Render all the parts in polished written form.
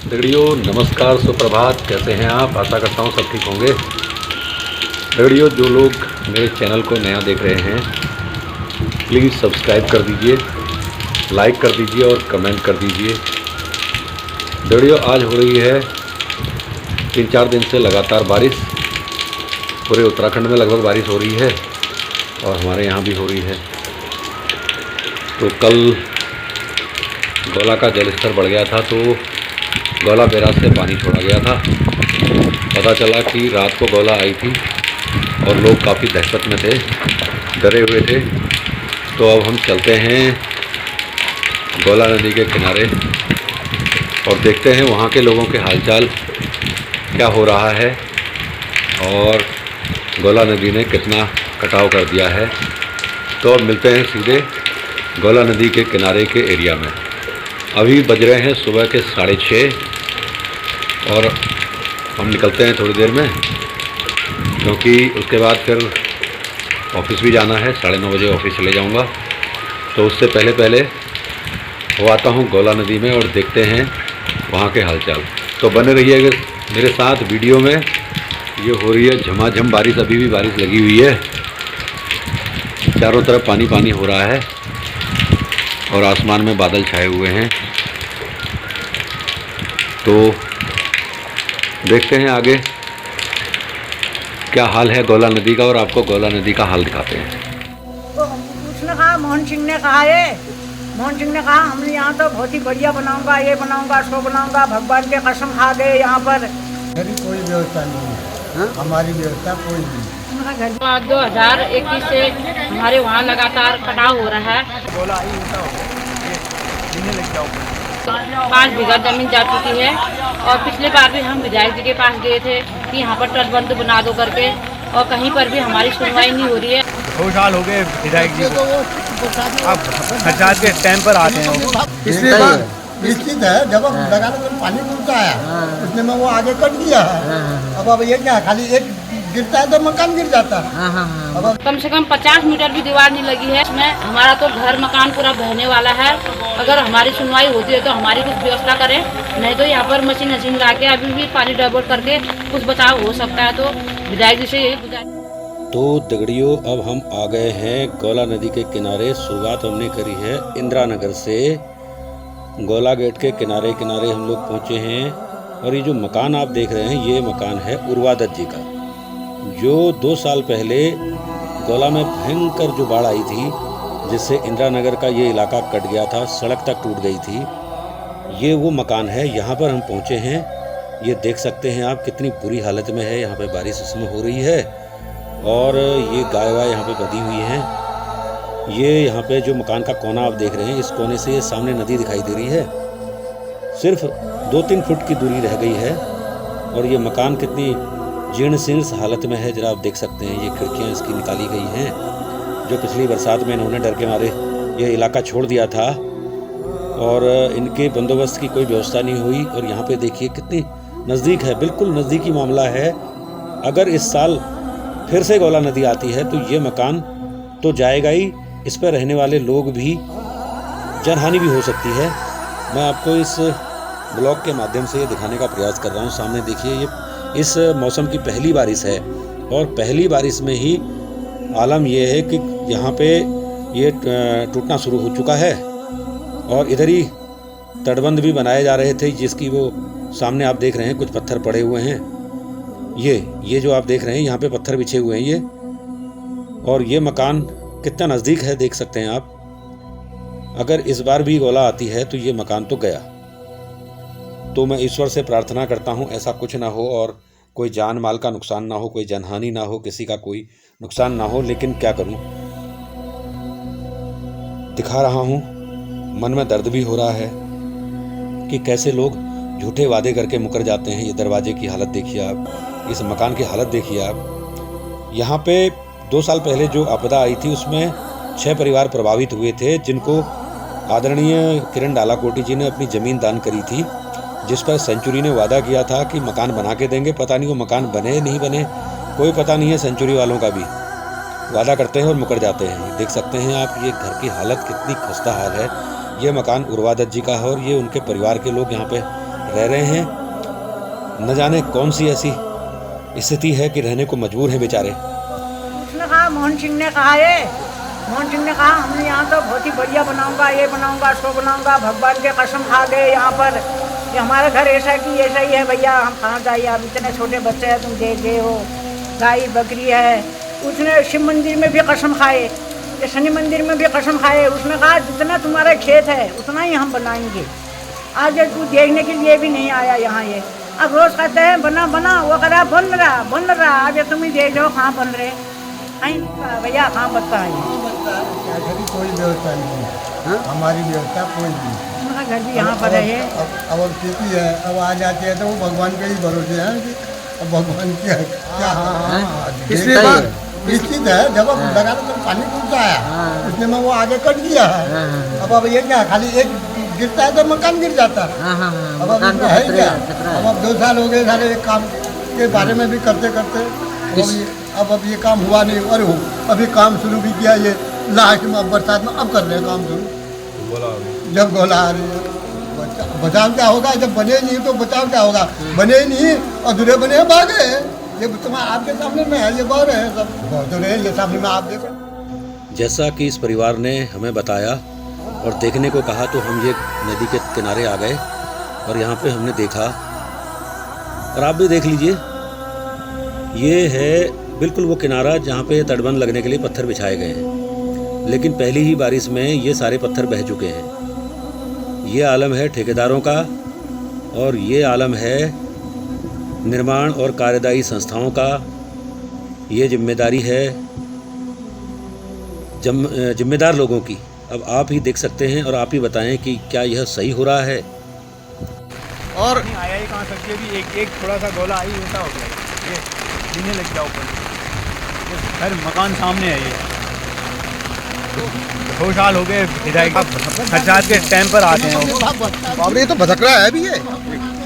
दगड़ियों नमस्कार, सुप्रभात। कैसे हैं आप? आशा करता हूँ सब ठीक होंगे। दगड़ियों, जो लोग मेरे चैनल को नया देख रहे हैं प्लीज़ सब्सक्राइब कर दीजिए, लाइक कर दीजिए और कमेंट कर दीजिए। दगड़ियों, आज हो रही है 3-4 दिन से लगातार बारिश। पूरे उत्तराखंड में लगभग बारिश हो रही है और हमारे यहाँ भी हो रही है। तो कल गौला का जलस्तर बढ़ गया था, तो गौला बैराज से पानी छोड़ा गया था। पता चला कि रात को गौला आई थी और लोग काफ़ी दहशत में थे, डरे हुए थे। तो अब हम चलते हैं गौला नदी के किनारे और देखते हैं वहाँ के लोगों के हालचाल क्या हो रहा है और गौला नदी ने कितना कटाव कर दिया है। तो अब मिलते हैं सीधे गौला नदी के किनारे के एरिया में। अभी बज रहे हैं सुबह के 6:30 और हम निकलते हैं थोड़ी देर में, क्योंकि उसके बाद फिर ऑफिस भी जाना है। 9:30 बजे ऑफिस चले जाऊंगा। तो उससे पहले हो आता हूँ गौला नदी में और देखते हैं वहाँ के हालचाल। तो बने रहिए मेरे साथ वीडियो में। ये हो रही है झमाझम बारिश, अभी भी बारिश लगी हुई है। चारों तरफ पानी पानी हो रहा है और आसमान में बादल छाए हुए हैं। तो देखते हैं आगे क्या हाल है गौला नदी का और आपको गौला नदी का हाल दिखाते हैं। तो उसने कहा, मोहन सिंह ने कहा मोहन सिंह ने कहा हमने यहाँ तो बहुत ही बढ़िया बनाऊंगा, ये बनाऊंगा, सो बनाऊंगा। भगवान के कसम खा गए यहाँ पर। कोई व्यवस्था नहीं है, हमारी व्यवस्था कोई नहीं। 2021 से हमारे वहाँ लगातार कटाव हो रहा है। 5 बीघा जमीन जा चुकी है और पिछले बार भी हम विधायक जी के पास गए थे कि यहाँ पर तटबंध बना दो करके, और कहीं पर भी हमारी सुनवाई नहीं हो रही है। 2 साल हो गए विधायक जी को, अब पंचायत के टाइम पर आते हैं वो। पिछली बार निश्चित है, जब लगाने में पानी घुसता है उसने में वो आगे कट दिया है। अब ये क्या, खाली एक गिरता है तो मकान गिर जाता है। अब कम से कम 50 मीटर भी दीवार नहीं लगी है इसमें। हमारा तो घर मकान पूरा बहने वाला है। अगर हमारी सुनवाई होती है तो हमारी कुछ व्यवस्था करें, नहीं तो यहाँ पर मशीन ला के अभी भी पानी डाइवर्ट करके कुछ बचाव हो सकता है। तो विधायक जी से यही गुजारिश। तो दगड़ियों, अब हम आ गए हैं गौला नदी के किनारे। शुरुआत हमने करी है इंदिरा नगर से। गौला गेट के किनारे किनारे हम लोग पहुँचे हैं और ये जो मकान आप देख रहे हैं ये मकान है उर्वा दत्त जी का, जो 2 साल पहले गौला में भयंकर जो बाढ़ आई थी जिससे इंदिरा नगर का ये इलाका कट गया था, सड़क तक टूट गई थी। ये वो मकान है, यहाँ पर हम पहुँचे हैं। ये देख सकते हैं आप कितनी बुरी हालत में है। यहाँ पे बारिश इसमें हो रही है और ये गाय वाय यहाँ पे बंधी हुई हैं। ये यहाँ पे जो मकान का कोना आप देख रहे हैं, इस कोने से ये सामने नदी दिखाई दे रही है। सिर्फ 2-3 फुट की दूरी रह गई है और ये मकान कितनी जीर्ण शीर्ण हालत में है जरा आप देख सकते हैं। ये खिड़कियाँ इसकी निकाली गई हैं, जो पिछली बरसात में इन्होंने डर के मारे ये इलाका छोड़ दिया था और इनके बंदोबस्त की कोई व्यवस्था नहीं हुई। और यहाँ पे देखिए कितनी नज़दीक है, बिल्कुल नज़दीकी मामला है। अगर इस साल फिर से गौला नदी आती है तो ये मकान तो जाएगा ही, इस पर रहने वाले लोग भी, जनहानि भी हो सकती है। मैं आपको इस ब्लॉग के माध्यम से ये दिखाने का प्रयास कर रहा हूँ। सामने देखिए, ये इस मौसम की पहली बारिश है और पहली बारिश में ही आलम यह है कि यहाँ पे ये टूटना शुरू हो चुका है और इधर ही तटबंध भी बनाए जा रहे थे, जिसकी वो सामने आप देख रहे हैं कुछ पत्थर पड़े हुए हैं। ये जो आप देख रहे हैं यहाँ पे पत्थर बिछे हुए हैं ये, और ये मकान कितना नज़दीक है देख सकते हैं आप। अगर इस बार भी गौला आती है तो ये मकान तो गया। तो मैं ईश्वर से प्रार्थना करता हूँ ऐसा कुछ ना हो और कोई जान माल का नुकसान ना हो, कोई जनहानि ना हो, किसी का कोई नुकसान ना हो। लेकिन क्या करूँ, दिखा रहा हूँ, मन में दर्द भी हो रहा है कि कैसे लोग झूठे वादे करके मुकर जाते हैं। ये दरवाजे की हालत देखिए आप, इस मकान की हालत देखिए आप। यहाँ पे 2 साल पहले जो आपदा आई थी उसमें 6 परिवार प्रभावित हुए थे, जिनको आदरणीय किरण डालाकोटी जी ने अपनी ज़मीन दान करी थी, जिस पर सेंचुरी ने वादा किया था कि मकान बना के देंगे। पता नहीं वो मकान बने नहीं बने, कोई पता नहीं है। सेंचुरी वालों का भी वादा करते हैं और मुकर जाते हैं। देख सकते हैं आप ये घर की हालत कितनी खस्ता हाल है। ये मकान उर्वा दत्त जी का है और ये उनके परिवार के लोग यहाँ पे रह रहे हैं। न जाने कौन सी ऐसी स्थिति है कि रहने को मजबूर हैं बेचारे। उसने कहा, मोहन सिंह ने कहा मोहन सिंह ने कहा हमने यहाँ तो बहुत ही बढ़िया बनाऊंगा, ये बनाऊंगा, सो बनाऊंगा, भगवान के कसम खा गए यहाँ पर कि हमारा घर ऐसा कि ऐसा ही है भैया, हम कहाँ जाइए, अब इतने छोटे बच्चे हैं, तुम देख गए हो, गाय बकरी है। उसने शिव मंदिर में भी कसम खाए, ये शनि मंदिर में भी कसम खाए। उसने कहा जितना तुम्हारा खेत है उतना ही हम बनाएंगे। आज तू देखने के लिए भी नहीं आया यहाँ ये, अब रोज कहते हैं बना बना, वो कह रहा बन रहा। आज तुम ही देख लो कहाँ बन रहे भैया, कहाँ बनता है ऐसा भी कोई व्यवस्था नहीं है, हमारी व्यवस्था कोई नहीं। उनका घर भी यहाँ पर है। अब खेती है, अब आ जाते हैं तो वो भगवान के ही भरोसे हैं कि अब भगवान की क्या निश्चित है। जब अब लगातार तो पानी टूटता है, उसने में वो आगे कट गया है। अब ये क्या, खाली एक गिरता है तो मकान गिर जाता है। अब इतना है क्या, अब 2 साल हो गए सारे एक काम के बारे में भी करते करते। अब ये काम हुआ नहीं, अरे हो अभी काम शुरू भी किया, ये लास्ट में अब बरसात में अब कर रहे हैं काम शुरू। जब गोला आ रही है, बचाव क्या होगा, जब बने नहीं तो बचाव क्या होगा, बने ही नहीं, अधूरे बने भागे। ये तुम्हारा आपके सामने में है, ये गौर है, सब अधूरे हैं, ये सामने में आप देखो। जैसा कि इस परिवार ने हमें बताया और देखने को कहा तो हम ये नदी के किनारे आ गए और यहाँ पे हमने देखा, और आप भी देख लीजिए, ये है बिल्कुल वो किनारा जहाँ पे तटबंध लगने के लिए पत्थर बिछाए गए हैं, लेकिन पहली ही बारिश में ये सारे पत्थर बह चुके हैं। ये आलम है ठेकेदारों का, और ये आलम है निर्माण और कार्यदायी संस्थाओं का। ये जिम्मेदारी है जिम्मेदार लोगों की। अब आप ही देख सकते हैं और आप ही बताएं कि क्या यह सही हो रहा है। और आया ही कहाँ सकती है भी, एक थोड़ा सा गोला आई वैसा हो गया, ये गिरने लग गया ऊपर। हर मकान सामने है, ये 2 साल हो गए बरसात के टाइम पर आते हैं। ये तो भटक रहा है अभी, ये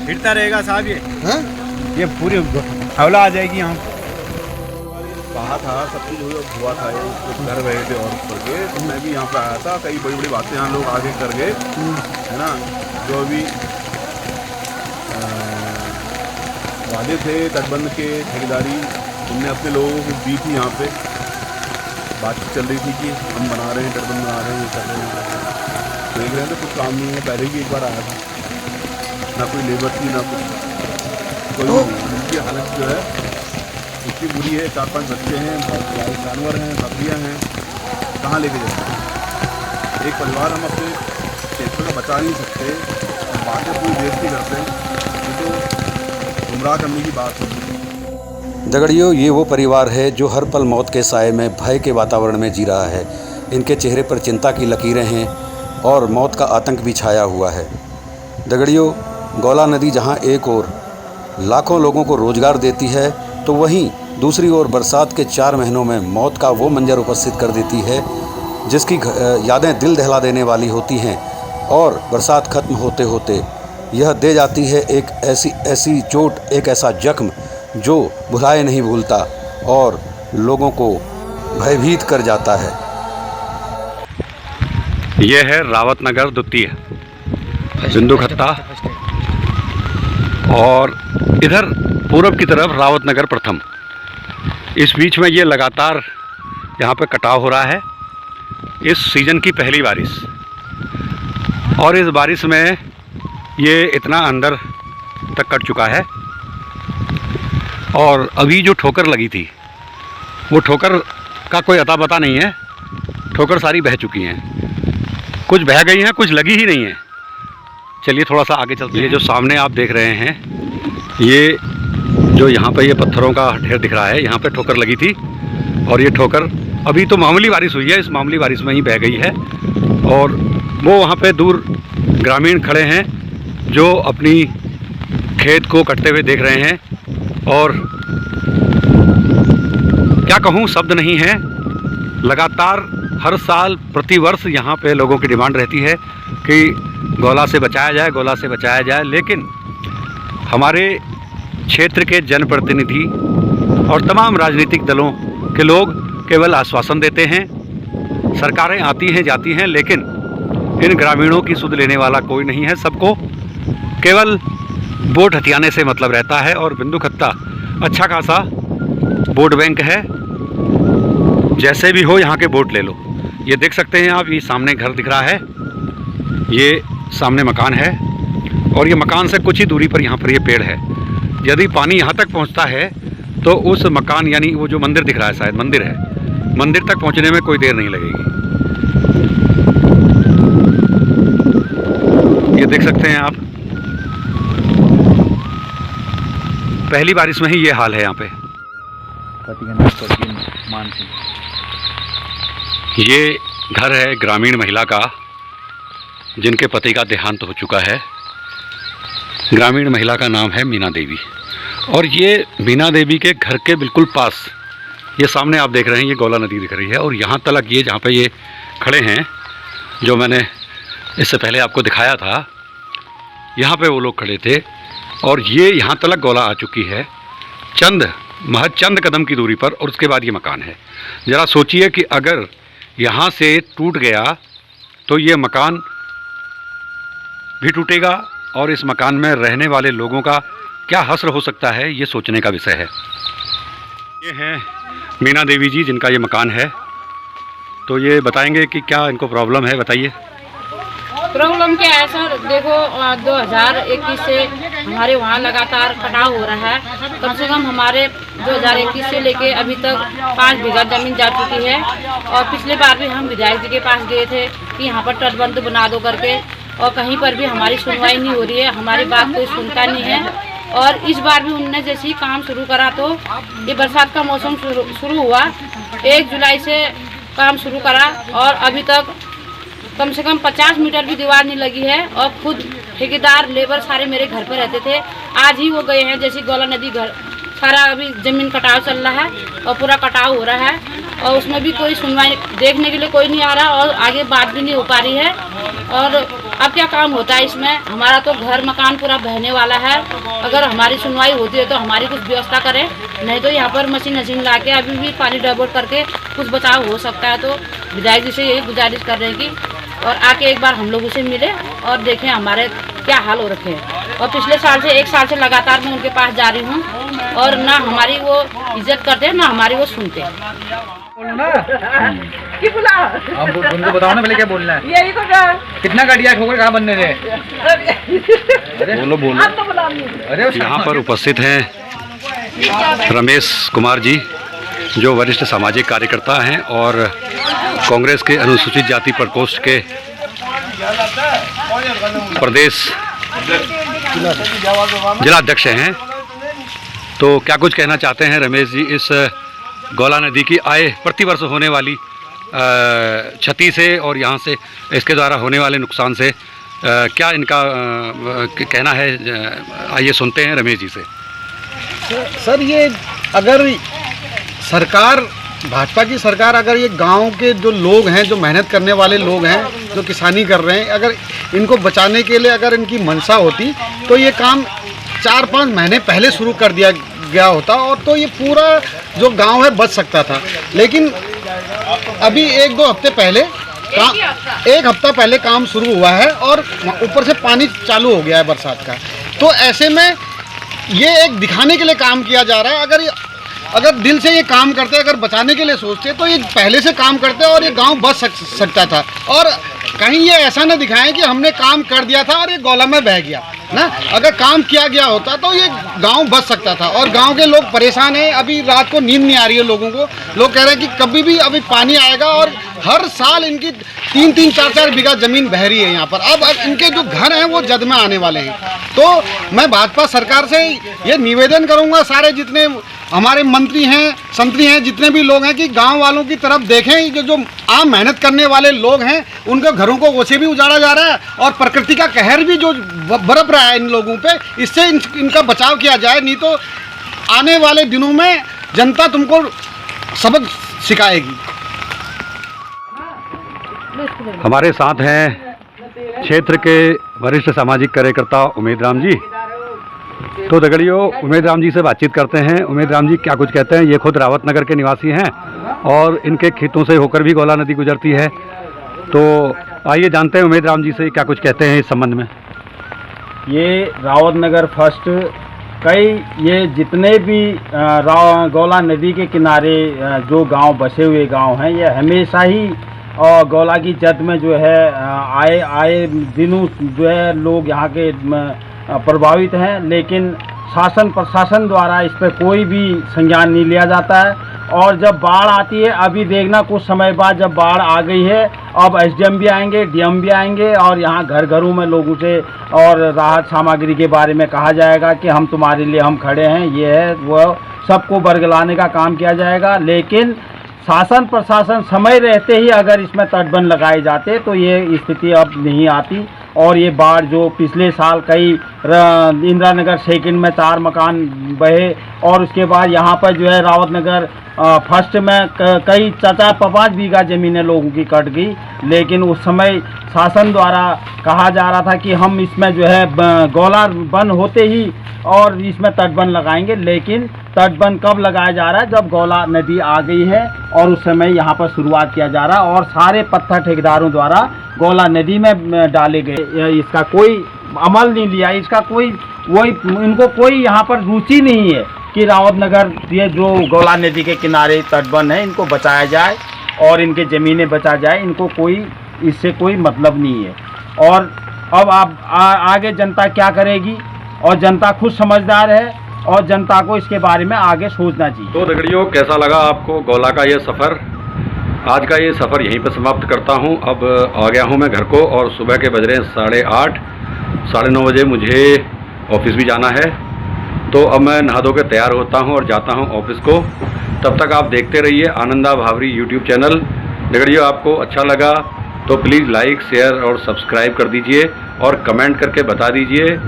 गिरता रहेगा साहब, ये पूरी हौला आ जाएगी यहाँ। कहा था सब कुछ हुआ था, कुछ घर रहे थे और ऊपर के, तो मैं भी यहाँ पे आया था। कई बड़ी बड़ी बातें यहाँ लोग आगे कर गए, है ना। जो अभी वादे थे तटबंध के ठेकेदारी, उनने अपने लोगों को दी थी। यहाँ पे बातचीत चल रही थी कि हम बना रहे हैं, तटबंध बना रहे हैं, ये कर रहे हैं। देख रहे हैं तो कुछ काम नहीं है। पहले भी एक बार आया था, ना कोई लेबर थी, ना कुछ कोई। उनकी हालत जो है इतनी बुरी है, 4-5 बच्चे हैं, बहुत जानवर हैं, बकरियाँ हैं, कहाँ लेके जाते। एक परिवार हम अपने क्षेत्र को बचा नहीं सकते, बातें पूरी बेइज्जती करते हैं, ये तो गुमराह करने की बात होती है। दगड़ियों, ये वो परिवार है जो हर पल मौत के साए में भय के वातावरण में जी रहा है। इनके चेहरे पर चिंता की लकीरें हैं और मौत का आतंक भी छाया हुआ है। दगड़ियों, गौला नदी जहाँ एक ओर लाखों लोगों को रोजगार देती है, तो वहीं दूसरी ओर बरसात के 4 महीनों में मौत का वो मंजर उपस्थित कर देती है जिसकी यादें दिल दहला देने वाली होती हैं। और बरसात खत्म होते होते यह दे जाती है एक ऐसी चोट, एक ऐसा जख्म जो भुलाए नहीं भूलता और लोगों को भयभीत कर जाता है। यह है रावतनगर द्वितीय सिंधु खत्ता, और इधर पूरब की तरफ रावतनगर प्रथम। इस बीच में ये लगातार यहाँ पे कटाव हो रहा है। इस सीज़न की पहली बारिश, और इस बारिश में ये इतना अंदर तक कट चुका है। और अभी जो ठोकर लगी थी, वो ठोकर का कोई अता पता नहीं है। ठोकर सारी बह चुकी हैं, कुछ बह गई हैं, कुछ लगी ही नहीं है। चलिए थोड़ा सा आगे चलते हैं। ये जो सामने आप देख रहे हैं, ये जो यहाँ पे ये पत्थरों का ढेर दिख रहा है, यहाँ पे ठोकर लगी थी, और ये ठोकर अभी तो मामूली बारिश हुई है, इस मामूली बारिश में ही बह गई है। और वो वहाँ पे दूर ग्रामीण खड़े हैं जो अपनी खेत को कटते हुए देख रहे हैं, और क्या कहूँ, शब्द नहीं है। लगातार हर साल प्रतिवर्ष यहाँ पे लोगों की डिमांड रहती है कि गौला से बचाया जाए, गौला से बचाया जाए, लेकिन हमारे क्षेत्र के जनप्रतिनिधि और तमाम राजनीतिक दलों के लोग केवल आश्वासन देते हैं। सरकारें आती हैं जाती हैं, लेकिन इन ग्रामीणों की सुध लेने वाला कोई नहीं है। सबको केवल बोट हथियाने से मतलब रहता है और बिंदु खत्ता अच्छा खासा बोट बैंक है। जैसे भी हो यहाँ के बोट ले लो। ये देख सकते हैं आप, ये सामने घर दिख रहा है, ये सामने मकान है और ये मकान से कुछ ही दूरी पर यहाँ पर ये पेड़ है। यदि पानी यहाँ तक पहुँचता है तो उस मकान यानी वो जो मंदिर दिख रहा है, शायद मंदिर है, मंदिर तक पहुँचने में कोई देर नहीं लगेगी। ये देख सकते हैं आप, पहली बारिश में ही ये हाल है यहाँ पे। ये घर है ग्रामीण महिला का जिनके पति का देहांत हो चुका है। ग्रामीण महिला का नाम है मीना देवी और ये मीना देवी के घर के बिल्कुल पास ये सामने आप देख रहे हैं, ये गौला नदी दिख रही है और यहाँ तक ये जहाँ पे ये खड़े हैं, जो मैंने इससे पहले आपको दिखाया था, यहाँ पे वो लोग खड़े थे और ये यहाँ तक गौला आ चुकी है महज चंद कदम की दूरी पर। और उसके बाद ये मकान है। ज़रा सोचिए कि अगर यहाँ से टूट गया तो ये मकान भी टूटेगा और इस मकान में रहने वाले लोगों का क्या हश्र हो सकता है, ये सोचने का विषय है। ये हैं मीना देवी जी जिनका ये मकान है, तो ये बताएंगे कि क्या इनको प्रॉब्लम है, बताइए। प्रॉब्लम क्या है सर, देखो 2021 से हमारे वहाँ लगातार कटाव हो रहा है। कम से कम हमारे 2021 से लेके अभी तक 5 बीघा ज़मीन जा चुकी है और पिछले बार भी हम विधायक जी के पास गए थे कि यहाँ पर तटबंध बना दो करके, और कहीं पर भी हमारी सुनवाई नहीं हो रही है, हमारी बात कोई सुनता नहीं है। और इस बार भी उन्होंने जैसे ही काम शुरू करा तो ये बरसात का मौसम शुरू हुआ, 1 जुलाई से काम शुरू करा और अभी तक कम से कम 50 मीटर भी दीवार नहीं लगी है। और खुद ठेकेदार लेबर सारे मेरे घर पर रहते थे, आज ही वो गए हैं। जैसे गौला नदी घर सारा अभी ज़मीन कटाव चल रहा है और पूरा कटाव हो रहा है और उसमें भी कोई सुनवाई देखने के लिए कोई नहीं आ रहा और आगे बात भी नहीं हो पा रही है। और अब क्या काम होता है इसमें, हमारा तो घर मकान पूरा बहने वाला है। अगर हमारी सुनवाई होती है तो हमारी कुछ व्यवस्था करें, नहीं तो यहाँ पर मशीन ला के अभी भी पानी डाइवर्ट करके कुछ बचाव हो सकता है। तो विधायक जी से यही गुजारिश कर रहे हैं कि और आके एक बार हम लोगों से मिले और देखें हमारे क्या हाल हो रखे हैं। और पिछले साल से 1 साल से लगातार मैं उनके पास जा रही हूँ और ना हमारी वो इज्जत करते हैं ना हमारी वो सुनते हैं। उनको बताओ ना पहले क्या बोलना है। यही तो कितना गाड़ियाँ ठोकर कहाँ बनने थे? बोलो। यहाँ पर उपस्थित हैं रमेश कुमार जी जो वरिष्ठ सामाजिक कार्यकर्ता हैं और कांग्रेस के अनुसूचित जाति प्रकोष्ठ के प्रदेश जिलाध्यक्ष हैं। तो क्या कुछ कहना चाहते हैं रमेश जी इस गौला नदी की आए प्रतिवर्ष होने वाली क्षति से और यहाँ से इसके द्वारा होने वाले नुकसान से क्या इनका कहना है, आइए सुनते हैं रमेश जी से। सर ये अगर सरकार, भाजपा की सरकार अगर ये गांव के जो लोग हैं, जो मेहनत करने वाले लोग हैं, जो किसानी कर रहे हैं, अगर इनको बचाने के लिए अगर इनकी मंशा होती तो ये काम 4-5 महीने पहले शुरू कर दिया गया होता और तो ये पूरा जो गांव है बच सकता था। लेकिन अभी 1-2 हफ्ते पहले एक हफ्ता पहले काम शुरू हुआ है और ऊपर से पानी चालू हो गया है बरसात का। तो ऐसे में ये एक दिखाने के लिए काम किया जा रहा है। अगर दिल से ये काम करते, अगर बचाने के लिए सोचते तो ये पहले से काम करते और ये गांव बच सकता था। और कहीं ये ऐसा ना दिखाएं कि हमने काम कर दिया था और ये गौला में बह गया ना। अगर काम किया गया होता तो ये गांव बच सकता था। और गांव के लोग परेशान हैं, अभी रात को नींद नहीं आ रही है लोगों को। लोग कह रहे हैं कि कभी भी अभी पानी आएगा और हर साल इनकी 3-3, 4-4 बीघा ज़मीन बह रही है यहाँ पर। अब इनके जो घर हैं वो जद में आने वाले हैं। तो मैं भाजपा सरकार से ये निवेदन करूँगा, सारे जितने हमारे मंत्री हैं, संतरी हैं, जितने भी लोग हैं कि गांव वालों की तरफ देखें। जो आम मेहनत करने वाले लोग हैं उनके घरों को वैसे भी उजाड़ा जा रहा है और प्रकृति का कहर भी जो बरप रहा है इन लोगों पे, इससे इनका बचाव किया जाए। नहीं तो आने वाले दिनों में जनता तुमको सबक सिखाएगी। हमारे साथ हैं क्षेत्र के वरिष्ठ सामाजिक कार्यकर्ता उमेद राम जी। तो दगड़ियों, उमेद राम जी से बातचीत करते हैं। उमेद राम जी क्या कुछ कहते हैं। ये खुद रावत नगर के निवासी हैं और इनके खेतों से होकर भी गौला नदी गुजरती है। तो आइए जानते हैं उमेद राम जी से क्या कुछ कहते हैं इस संबंध में। ये रावत नगर फर्स्ट कई ये जितने भी गौला नदी के किनारे जो गांव बसे हुए गांव हैं, ये हमेशा ही गौला की जद में जो है आए दिनों जो है लोग यहाँ के प्रभावित हैं, लेकिन शासन प्रशासन द्वारा इस पर कोई भी संज्ञान नहीं लिया जाता है। और जब बाढ़ आती है, अभी देखना कुछ समय बाद जब बाढ़ आ गई है, अब एसडीएम भी आएंगे, डीएम भी आएंगे और यहाँ घर घरों में लोगों से और राहत सामग्री के बारे में कहा जाएगा कि हम तुम्हारे लिए हम खड़े हैं, ये है वो, सबको बरगलाने का काम किया जाएगा। लेकिन शासन प्रशासन समय रहते ही अगर इसमें तटबंध लगाए जाते तो ये स्थिति अब नहीं आती। और ये बाढ़ जो पिछले साल कई इंदिरा नगर सेकंड में 4 मकान बहे और उसके बाद यहाँ पर जो है रावत नगर फर्स्ट में कई 4-5 बीघा ज़मीनें लोगों की कट गई। लेकिन उस समय शासन द्वारा कहा जा रहा था कि हम इसमें जो है गौला बंद होते ही और इसमें तटबंध लगाएंगे, लेकिन तटबंध कब लगाया जा रहा है? जब गौला नदी आ गई है और उस समय यहाँ पर शुरुआत किया जा रहा है और सारे पत्थर ठेकेदारों द्वारा गौला नदी में डाले गए। इसका कोई अमल नहीं लिया, इसका कोई इनको कोई यहाँ पर रुचि नहीं है कि रावत नगर ये जो गौला नदी के किनारे तटबंध है इनको बचाया जाए और इनके ज़मीनें बचा जाए, इनको कोई इससे कोई मतलब नहीं है। और अब आप आगे जनता क्या करेगी? और जनता खुद समझदार है और जनता को इसके बारे में आगे सोचना चाहिए। तो दगड़ियों, कैसा लगा आपको गौला का ये सफ़र? आज का ये सफ़र यहीं पर समाप्त करता हूँ। अब आ गया हूँ मैं घर को और सुबह के बज रहे हैं 8:30, 9:30 बजे मुझे ऑफिस भी जाना है। तो अब मैं नहा धो के तैयार होता हूँ और जाता हूँ ऑफिस को। तब तक आप देखते रहिए आनंदा भावरी यूट्यूब चैनल। दगड़ियों, आपको अच्छा लगा तो प्लीज़ लाइक, शेयर और सब्सक्राइब कर दीजिए और कमेंट करके बता दीजिए।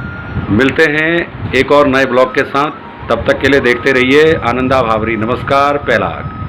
मिलते हैं एक और नए ब्लॉग के साथ, तब तक के लिए देखते रहिए आनंदा भावरी। नमस्कार, पहलाग।